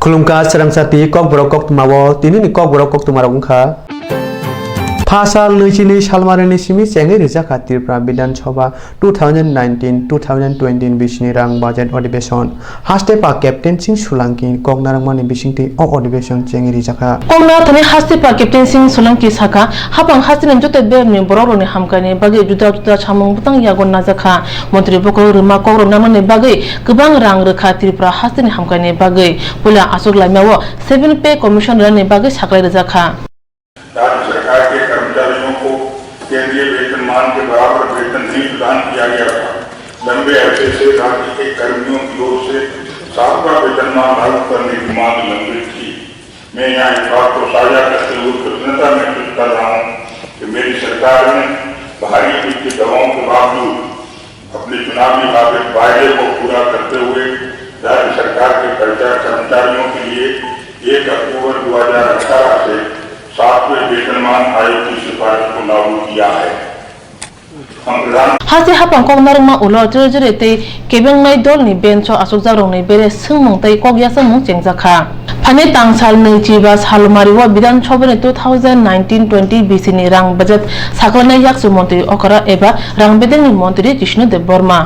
Khulumka Swrangchati Kokborok Koktwma tini Kokborok Koktwma rongkha Pasal Nujini Salmarani Simi Sengi Rizaka Tripura Bidan Sabha 2019-2020 Bishni Rang Budget ଅଧିবেশন Hastepa Captain Sing Solanki Kognarangmani Bishingti O ଅଧିবেশন Sengi Rizaka Kongna Thani Hastepa Captain Sing Solanki Saka Hapang Hastin Jote Berni Boroni Hamkani Bagi Juda Chamung Butang Yagon Nazaka Montri Boko Ruma Koro Namane Bagi Kubang Rang Reka Tripura Hastin Hamkani Bagi Pula Asuk Lamawa 7 Pay Commission Rani Bagi Sakla Rizaka राज्य सरकार के कर्मचारियों को केंद्रीय वेतनमान के बराबर वेतन नहीं प्रदान किया गया था। लंबे अरसे से राज्य के कर्मियों की ओर से 7वां वेतनमान लागू करने की मांग लंबित थी। मैं यहाँ इस बात को साझा करते हुए कृतज्ञता महसूस कर रहा हूँ कि मेरी सरकार ने भारी वित्तीय दबाव के बावजूद अपने चुनावी वायदे को पूरा करते हुए राज्य सरकार के कर्मचारियों के लिए 1 अक्टूबर 2018 से 7वें वेतनमान आयोग की सिफारिश को लागू किया है। Hasi hapang Kognarangma ulo jere te kebeng nai dol ni bencho asuk jarong ni bere sungmung tai kogya samung jengjaka Phane tangsal nei jiba salmariwa bidan chobene 2019-20 BC ni rang budget saklana yak sumonti okara eba rang bedeng ni montri Jishnu Dev Burma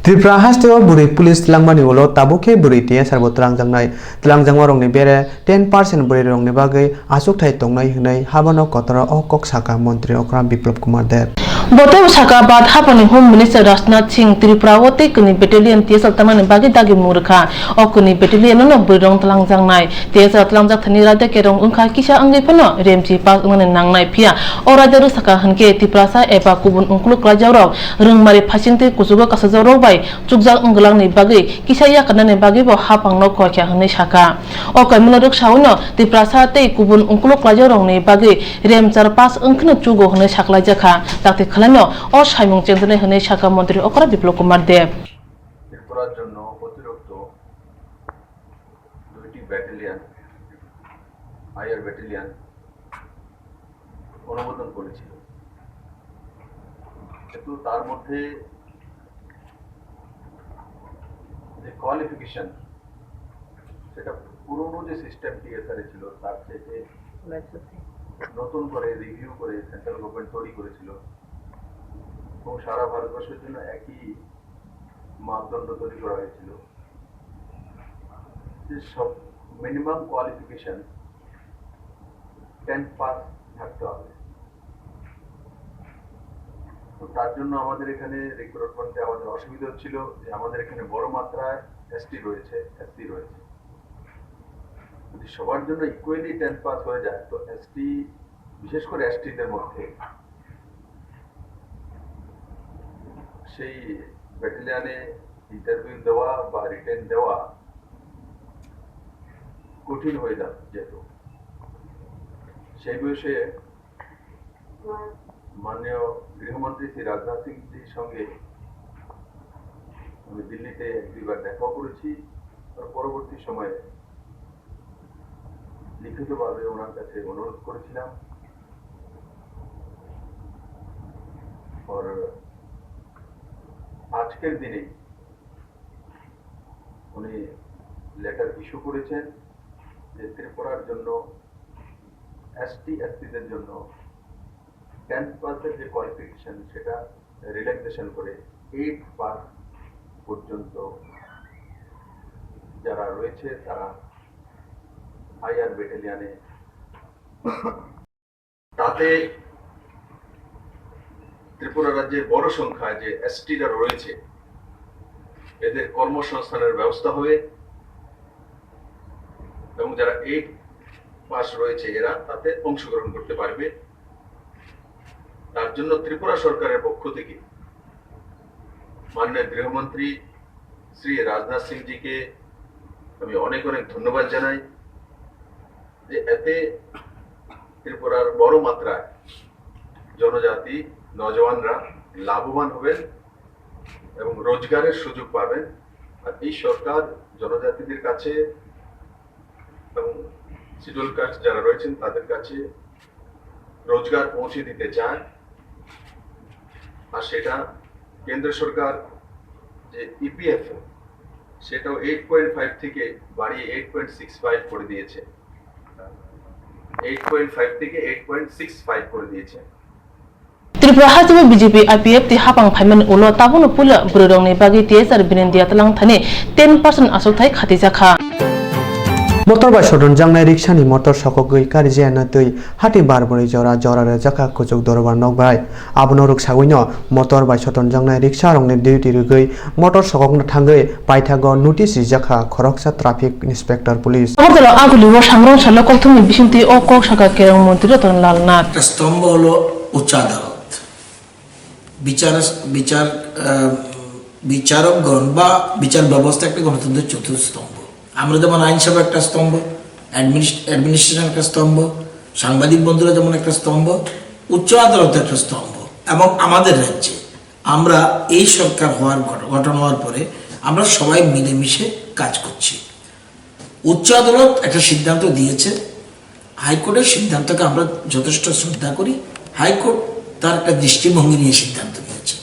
Tripura Hasteo Buri Police Langmani Ulo Tabuke Buri Tia Sarbo Trangjang Warong ni bere 10% Buri Rong ni bagai Asuk Thai Tongnai Hinai Habano Kotara O Kok Saka Montri Okram Biplop Kumar Dev Bote Saka Bad Hapani Home Minister Rajnath Singh Tripura Wote Kuni Battalion Tiasal Taman Bagi Dagi Murkha Okuni Battalion no Burong Tlangjang Nai Tiasal Tlangjak Thani Rada Kerong Unka Kisha Angi Pano Remji Pas Ngan Nang Nai Pia Ora Deru Saka Hanke Tripura Sa Eba Kubun Unkluk Rajawrok Rung Mari Phasingte Kusugo Kasajawrok Bai Chukjak Unglang ni Bagi Kisha Yakana ni Bagi Bo Hapang no Kokya Hane Saka Okai Munaruk Shauno Tripura Sa Te Kubun Unkluk Rajawrok ni Bagi Remjar Pas Unkna Chugo Hane Sakla Jaka Takte Khalano O Shaimung Chendane Hane Saka Montri Okra Biplop Kumar Dev ত্রিপুরার জন্য অতিরিক্ত 2টি battalion IR battalion অনুমোদন করেছিল কিন্তু তার মধ্যে যে কোয়ালিফিকেশন সেটা পুরনো যে সিস্টেম টিএসআর ছিল তার থেকে নতুন করে রিভিউ করে সেন্ট্রাল গভর্নমেন্ট তৈরি করেছিল এবং সারা ভারতবর্ষের জন্য একই মাপদণ্ড তৈরি করা হয়েছিল যে সব মিনিমাম কোয়ালিফিকেশন 10 পাস থাকতে হবে তো তার জন্য আমাদের এখানে রিক্রুটমেন্টে আমাদের অসুবিধা হচ্ছিল যে আমাদের এখানে বড় মাত্রায় এসটি রয়েছে এসসি রয়েছে যদি সবার জন্য ইকুয়ালি 10 পাস হয়ে যায় তো এসটি বিশেষ করে এসটিদের মধ্যে সেই ব্যাটালিয়নে ইন্টারভিউ দেওয়া বা রিটেন দেওয়া কঠিন হয়ে যেত সেই বিষয়ে মাননীয় গৃহমন্ত্রী শ্রী রাজনাথ সিংজির সঙ্গে আমি দিল্লিতে একবার দেখা করেছি আর পরবর্তী সময়ে লিখিতভাবে ওনার কাছে অনুরোধ করেছিলাম আর আজকের দিনে উনি লেটার ইস্যু করেছেন যে ত্রিপুরার জন্য এসটি এসসিদের জন্য 10% যে কোয়ালিফিকেশন সেটা রিল্যাক্সেশন করে 8 পাস পর্যন্ত যারা রয়েছে তারা আইআর ব্যাটালিয়নে তাতে ত্রিপুরা রাজ্যের বড় সংখ্যা যে এসটিরা রয়েছে এদের কর্মসংস্থানের ব্যবস্থা হবে এবং যারা 8 পাস রয়েছে এরা তাতে অংশগ্রহণ করতে পারবে তার জন্য ত্রিপুরা সরকারের পক্ষ থেকে মাননীয় গৃহমন্ত্রী শ্রী রাজনাথ সিং জিকে আমি অনেক অনেক ধন্যবাদ জানাই যে এতে ত্রিপুরার বড় মাত্রায় জনজাতি নজওয়ানরা লাভবান হবেন এবং রোজগারের সুযোগ পাবেন আর এই সরকার জনজাতিদের কাছে এবং শিডিউল কাস্ট যারা রয়েছেন তাদের কাছে রোজগার পৌঁছে দিতে চায় আর সেটা কেন্দ্র সরকার যে ইপিএফ সেটাও 8.5 থেকে বাড়িয়ে 8.65 করে দিয়েছে। 8.5 থেকে 8.65 করে দিয়েছে। Tripura Hajiba BJP IPF ti hapang phaiman ulo tabunu pula burong ni bagi TSR binendia talang thani 10% asukthai khati jakha motor bai sodon jangnai riksha ni motor sokogoi karije na tui hati barbori jora jora re jaka kujuk dorbar nokbai abono ruk saguino motor bai sodon jangnai riksha rongni duty rugoi motor sokogna thangai paithago notice jaka khoroksa traffic inspector police amotalo aguli wo sangrong salo Koktwma bisinti o kok saka kerong mantri ratan lalnat স্তম্ভ হলো উচ্চ আদালত বিচারকগণ বা বিচার ব্যবস্থা একটা গণতন্ত্রের চতুর্থ স্তম্ভ। আমরা যেমন আইনসভা একটা স্তম্ভ, অ্যাডমিনিস্ট্রেশন একটা স্তম্ভ, সাংবাদিক বন্ধুরা যেমন একটা স্তম্ভ, উচ্চ আদালত একটা স্তম্ভ। এবং আমাদের রাজ্যে আমরা এই সরকার গঠন হওয়ার পরে আমরা সবাই মিলেমিশে কাজ করছি। উচ্চ আদালত একটা সিদ্ধান্ত দিয়েছে, হাইকোর্টের সিদ্ধান্তকে আমরা যথেষ্ট শ্রদ্ধা করি। হাইকোর্ট তার একটা দৃষ্টিভঙ্গি নিয়ে সিদ্ধান্ত নিয়েছে।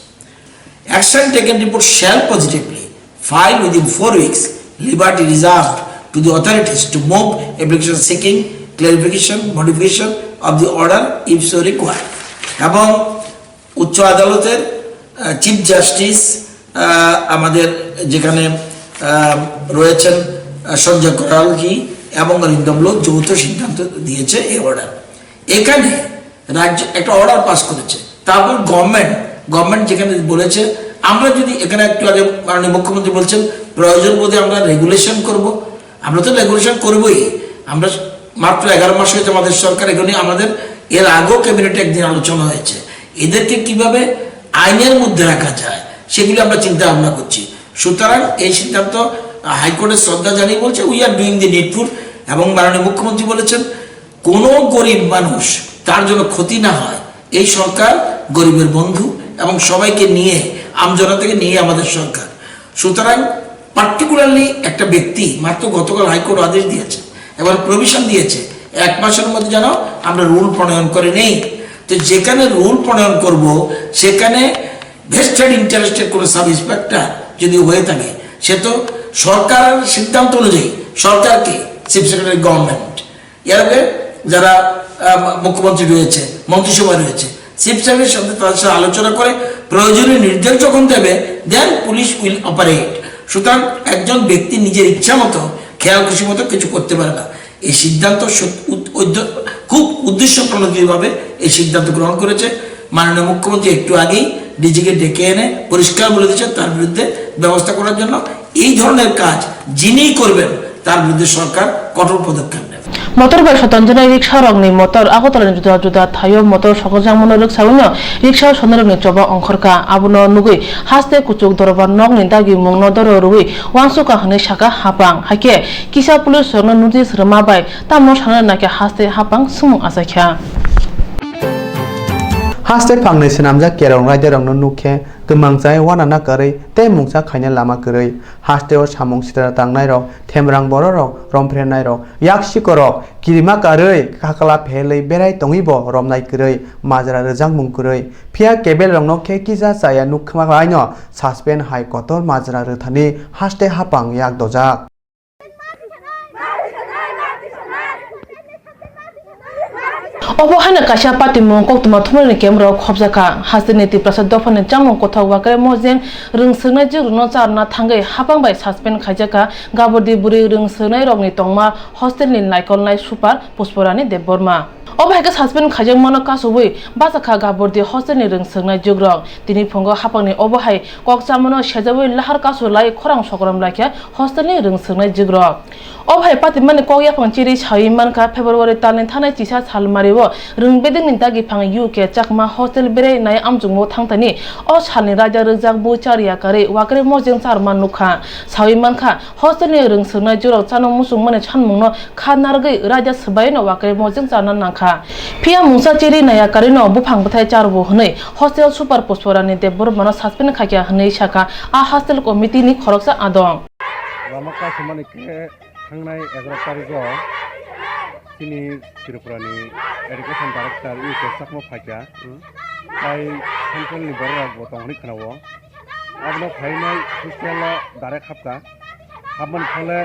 Action taken report shall positively file within 4 weeks liberty reserved to the authorities to move application seeking clarification modification of the order if so required। এবং উচ্চ আদালতের চিফ জাস্টিস আমাদের যেখানে রয়েছেন সঞ্জয় করালজি এবং অরিন্দম লোক যৌথ সিদ্ধান্ত দিয়েছে এই অর্ডার। এখানে রাজ্য একটা অর্ডার পাস করেছে, তারপর গভর্নমেন্ট যেখানে বলেছে আমরা যদি এখানে একটু আগে মাননীয় মুখ্যমন্ত্রী বলছেন প্রয়োজন বোধে আমরা রেগুলেশন করব। আমরা তো রেগুলেশন করবই। আমরা মাত্র 11 মাস হয়েছে আমাদের সরকার, এখানে আমাদের এর আগেও ক্যাবিনেটে একদিন আলোচনা হয়েছে এদেরকে কিভাবে আইনের মধ্যে রাখা যায় সেগুলি আমরা চিন্তা ভাবনা করছি। সুতরাং এই সিদ্ধান্ত হাইকোর্টের শ্রদ্ধা জানিয়ে বলছে we are doing the needful. এবং মাননীয় মুখ্যমন্ত্রী বলেছেন কোনো গরিব মানুষ তার জন্য ক্ষতি না হয়, এই সরকার গরিবের বন্ধু এবং সবাইকে নিয়ে আমজনতাকে নিয়ে আমাদের সরকার। সুতরাং পার্টিকুলারলি একটা ব্যক্তি মাত্র গতকাল হাইকোর্ট আদেশ দিয়েছে এবং প্রভিশন দিয়েছে 1 মাসের মধ্যে যেন আমরা রুল প্রণয়ন করে নেই। তো যেখানে রুল প্রণয়ন করব সেখানে ভেস্টেড ইন্টারেস্টের কোনো সাব ইন্সপেক্টর যদি হয়ে থাকে সে তো সরকারের সিদ্ধান্ত অনুযায়ী সরকারকে চিফ সেক্রেটারি গভর্নমেন্ট এর আগে যারা মুখ্যমন্ত্রী রয়েছে মন্ত্রিসভা রয়েছে চিফ সেক্রেটারির সাথে তাদের সাথে আলোচনা করে প্রয়োজনীয় নির্দেশ যখন দেবে দেন পুলিশ উইল অপারেট। সুতরাং একজন ব্যক্তি নিজের ইচ্ছা মতো খেয়াল খুশি মতো কিছু করতে পারে না। এই সিদ্ধান্ত খুব উদ্দেশ্য প্রণোদিতভাবে এই সিদ্ধান্ত গ্রহণ করেছে মাননীয় মুখ্যমন্ত্রী। একটু আগেই ডিজিকে ডেকে এনে পরিষ্কার বলে দিয়েছেন তার বিরুদ্ধে ব্যবস্থা করার জন্য। এই ধরনের কাজ যিনিই করবেন তার বিরুদ্ধে সরকার কঠোর পদক্ষেপ নেবে। motor bai sotonjana riksha rokni motor agotala juda juda thayo motor sokojang mono rikshaono riksha sonarokni choba ongkhorka abono nugui haste kuchuk dorobar nokni dagi mungno doro rui wangsuka hne saka hapang hake kisa police sorno notice rama bai tamno sana nake haste hapang sumung asakha haste phangnai senamjak kerong raiderongno nukhe gmangchai wanana karei te mungsa khaina lama karei hasteo samung sitara tangnai rok themrang boro rok romprenai rok yakshiko rok kirima karei kakala phelei berai tongibo romnai karei majra rejang mung karei phia kebel rongno khe kisa chaya nukkhma laino suspend high court majra rethani haste hapang yak dojak obohana kasha pati mong Koktwma thumani camera khobjaka hasene ti prasad dofane jamong kothak wakare mojeng rungsnai jurno charna thangai hapang bai suspend khaijaka gabordi buri rungsnai rokni tongma hostel ni laikolnai super pushporani deborma obhaika suspend khaijak mano kasubui basakha gabordi hostel ni rungsnai jugrok tini phongo hapangni obahai kokchamono sejabui lahar kasulai khorang sokram lakha hostel ni rungsnai jugrok obhai pati mani kokya phangchiri chai manka February talni thanai chisa salmaribo rungbeding ni dagi phang UK chakma hostel bere nai amjungmo thangtani o salni raja rejak bu charia kare wakre mojeng charma nukha chai manka hostel ni rungsnai jurok chano musung mane chanmungno khanargai raja sbai no wakre mojeng charna nangkha phia mungsa chiri naya kare no bu phangbathai charbo hnei hostel super pushporani debor mano suspend khakya hnei shaka a hostel committee ni khoroksa adong ramaka samanike थांनाय 11 तारिखआव तिनि त्रिपुरानि education director UK साकमो फाइका ताई सेंट्रलनि बरक बतंगनि खनावो आबनो फाइनाय hostel direct हाबका হাবমান ফলে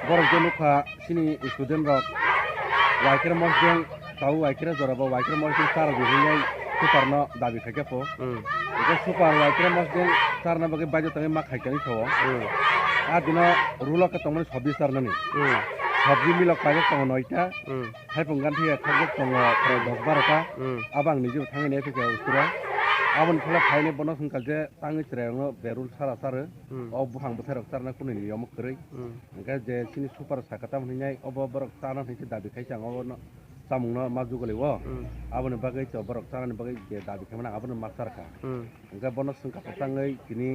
বরক জনুকা সিনি student rock ওয়াইকের মসজিদ তাও ওয়াইকের জরাবো ওয়াইকের মসজিদ চার বিহিনাই সুপারনো দাবি খাইকাপো এটা সুপার ওয়াইকের মসজিদ চার না বাকি বাইরে তাকে মা খাইকানি খাওয়া আর দিন রুলকে তোমার সবজি চার নানি সবজি মিলক পাইক দङ 9টা হাইপंगान थिया थागक दङ 10-12টা आबां निजे थांनाय फैगा उसुरा आबन फला फाइने बनो संकाल जे तांगि त्रेङो बेरुल सारा सारो अ बुहां बोथारक सारना कुनि नियम करै ओंका जे सिनि सुपार साकाता मोननाय अब बरक ताना थैसे दाबि खाइसा अब सामुंनो माजु गलेव आबन बागै त बरक तानानि बागै जे दाबि खामना आबन मास्टारका ओंका बनो संका ताङै किनि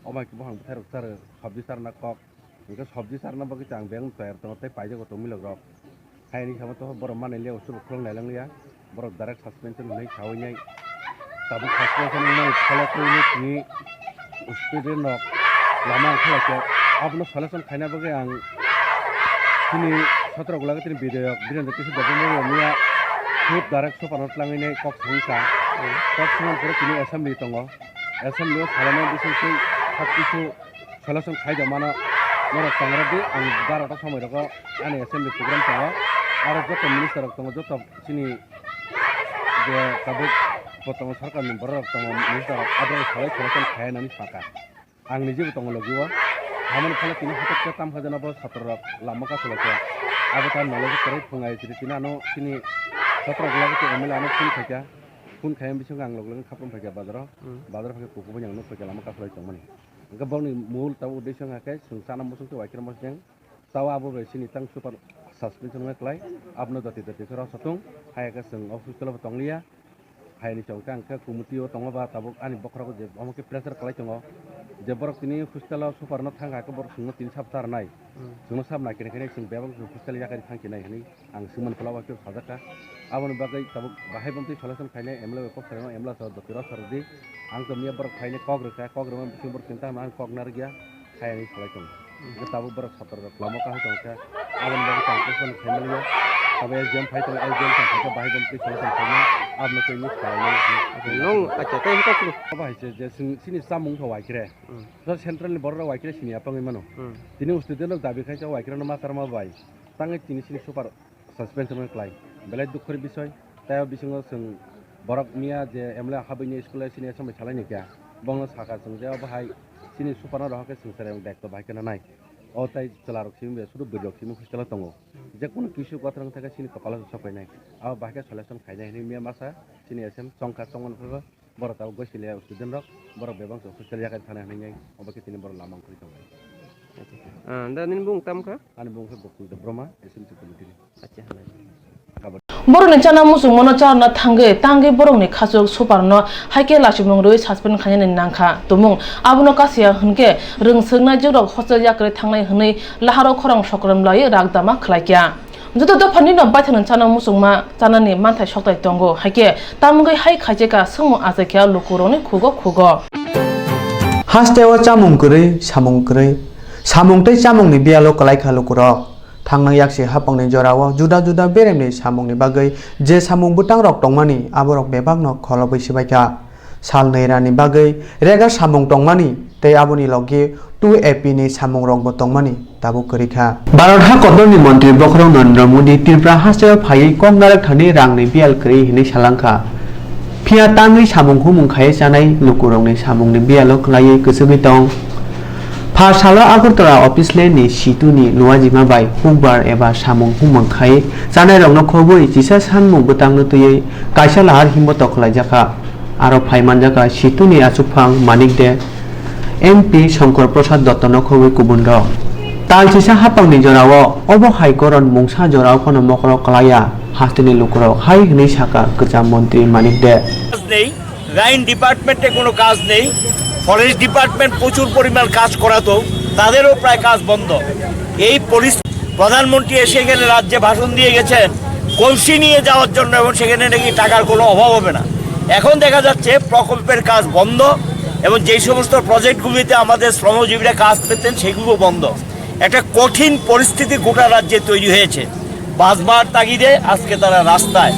अबाकि बुहां बोथारक सारो सब्जी सारना कक ओंका सब्जी सारना बागै चां बें तयार तंगै पाइजे गथ मिलक रक हायनि सामत बर माने ले उसुर खलंग लायलांलिया बरक डाइरेक्ट सस्पेंशन नै सावैनाय ताबु सस्पेंशन नै फलाखौनि नि स्टुडेन्ट रक लामा खलाके आबनो सलेक्शन खायना बागै आं तिनि 17 गलागे तिनि बिदेयक बिरेन किसु दबनो मिया खुद डाइरेक्ट सपानत लांगैनाय कक संसा कक संन पर तिनि असेंबली दङ असेंबली खालामनाय बिसोरखौ सब किसु सलेक्शन खायजा माना मरक तांगरादि आं 12टा समय रक आनि असेंबली प्रोग्राम दङ आरो जत मिनिस्टार दङ जत सिनि जे ताबु बतङ सरकारनि बरक दङ मिनिस्टार आद्रा खालाय सलेक्शन खायनानै साका आं निजेबो दङ लगिवा हामन फला तिनि हतक ताम खजना ब छात्र लामका सलके आबो ता नलेज करे फुंगाय जिरि तिनानो सिनि 17 गलागे एमएलए आनो फुन खायम बिसंग आं लगलग खाप्रम फैगा बाजार फैगा कुकुबो यांनो फैगा लामका सलाय तंमनि ओंका बावनि मूल ताव उद्देश्य हाके संसाना मसंतो वाइकेर मसजों ताव आबो सिनि तां सुपार सस्पेंशन में क्लाय आपनो दति खरा सतुं हायका जों अफिसियेल तंगलिया हायनि चौका अंका कमिटिओ तंगबा ताबो आनि बखराको जे हमके प्रेसार क्लाय तंग जे बरक तिनि हस्टेल सुपारनो थांगा के बरक सुंनो तिन साबतार नाय जोंनो साब नागिरनाय खाने जों बेबा हस्टेल याकारि थांखि नाय हनै आं सुमन फलावा के साजाका आबन बागै ताबो बाहाय बमति सलेक्शन खायने एमएलए को खायनो एमएलए सर दतिरा सरदि आं तमिया बरक खायने कग्रमा बिसिम बरक चिंता मान कगनार गया खायनि सलाय तंग ताबो बरक सातर लामका हो तंगका आबन बागै तांकोसन फैमिलिया तबे एग्जाम फाइट एग्जाम थांखा बाहाय बमति सलेक्शन खायनो आबनो तैनि खायनो नं अच्छा तै हिता बाहायसे जे सिनि सामुं थ वाइकरे सर सेंट्रलनि बररा वाइकरे सिनि आपंगै मानो दिनि स्टुडेन्ट दाबि खायसा वाइकरेनो मास्टार मा बाय तांगै तिनि सिनि सुपार सस्पेंशन में क्लाय बेलाय दुखर बिसय ताय बिसंग जों बरक मिया जे एमएलए हाबैनि स्कुल सिनि समय सालायनि गया बंग साखा जों जे बाहाय सिनि सुपारनो रहके संसारे दायित्व बाहायखना नाय अ ताय चलारक सिम बे सुरु बिरक सिम हस्टेल दङ जे कुन किसु गत्रं थाका सिनि कपाल सफायनाय आ बाहायके सलेक्शन खायनाय नि मिया मासा सिनि एसएम चंका चंगनफोरबो बरताव गसिले स्टुडेन्ट रक बर बेबां हस्टेल याकारि थाना हनै अबके तिनि बर लामां खरि दङ दा निन बुं तामका आनि बुंखौ बकुद ब्रह्मा एसएमसी कमिटि अच्छा बर'नि चाना मुसुं मनो चारना तांगे बर'नि खासुक सुपारनो हाइके लासिमं रoi सासपेन खायनि नांखा तमुं आबनो कासिया हनके रोंसोंना जरक हस्टेल याकरे थांनाय हनै लाहारो खरं सकरम लायो रागदामा खलायकिया जतो दफानि न बाथन चाना मुसुंमा चानानि मानथाय सकताय दंगो हाइके तामगै हाइ खाजेका सोमु आजेखिया लुकुरनि खुगो हास्टेव चामुं गरै सामुंतै चामुंनि बियालो कलायखा लुकुरक थांनाय याकसे हापांनि जराव जुदा जुदा बेरेमनि सामुंनि बागै जे सामुं बुटां रक दंमानि आबरक बेबागनो खलबैसिबायका साल नैरानि बागै रेगा सामुं दंमानि तै आबुनि लगे 2AP नि सामुं रकबो दंमानि ताबु करिखा भारत हाकरनि मन्त्री बखरं नरेंद्र मोदी त्रिपुरा हास्टेव फायै कमनारक थानि रांनि बियाल करि हिनै सालांखा फिया तांगै सामुंखौ मुंखायै जानाय लुकुरंनि सामुंनि बियालो खलायै गोसोगै दं फारसाला आगरतला अफिसलेनि सिटुनि लुवाजिमा बाय हुबार एबा सामुं हुमखाय जानाय रंनो खबै जिसा सानमुं बोतांनो तुयै कायसा लाहार हिमत खलायजाखा आरो फाइमानजाखा सिटुनि आसुफां मानिक दे एमपि शंकर प्रसाद दत्तनो खबै गुबुन र तालसिसा हापांनि जराव अब हाइकरन मुंसा जराव खनो मकर कलाया हास्टेलनि लुकुर हाइ हनै साका गोजाम मन्त्री मानिक दे लाइन डिपार्टमेंटे कोनो काज নেই ফরেস্ট ডিপার্টমেন্ট প্রচুর পরিমাণ কাজ করাতো তাদেরও প্রায় কাজ বন্ধ এই প্রধানমন্ত্রী এসে গেলে রাজ্যে ভাষণ দিয়ে গেছেন কলসি নিয়ে যাওয়ার জন্য এবং সেখানে নাকি টাকার কোনো অভাব হবে না এখন দেখা যাচ্ছে প্রকল্পের কাজ বন্ধ এবং যেই সমস্ত প্রজেক্টগুলিতে আমাদের শ্রমজীবীরা কাজ পেতেন সেগুলো বন্ধ একটা কঠিন পরিস্থিতি গোটা রাজ্যে তৈরি হয়েছে বাসবার তাগিদে আজকে তারা রাস্তায়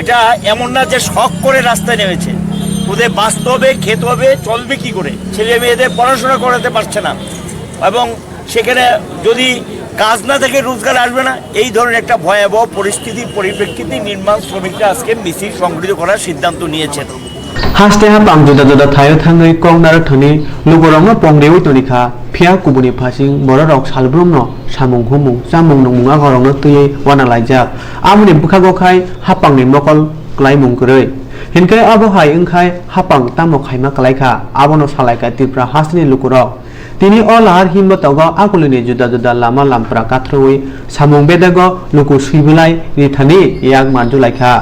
এটা এমন না যে শখ করে রাস্তায় নেমেছে ওদের বাস্তবে খেতে হবে চলবে কি করে ছেলে মেয়েদের পড়াশোনা করাতে পারছে না এবং সেখানে যদি কাজ না থাকে রোজগার আসবে না, এই ধরনের একটা ভয়াবহ পরিস্থিতির পরিপ্রেক্ষিতে নির্মাণ শ্রমিকরা আজকে মিছিল সংগঠিত করার সিদ্ধান্ত নিয়েছেন। হাসতে হাপাং জুদা জুদা থাयो थाङै कंनार थनि लुगरंनो पंग्रेवै तनिखा फिया कुबुनि फासिं बररक सालब्रुमनो सामुं हुमुं जामुं नंमुङा गरंनो तैयै वाना लायजाक आमुनि बुखागोखाय हापांनि मकल क्लाइमुं गरै हिनखाय आबहाय ओंखाय हापां तामो खायमा कलायखा आबनो सालायका तिप्रा हासनि लुगरक তিনি অলাহার হিমবতাগো আকুলিনি জুদা জুদা লামা লামপ্রা কাথ্রই সামুং বেদাগো লুকু সুইবুলাই রিথানি ইয়াক মানজুলাইখা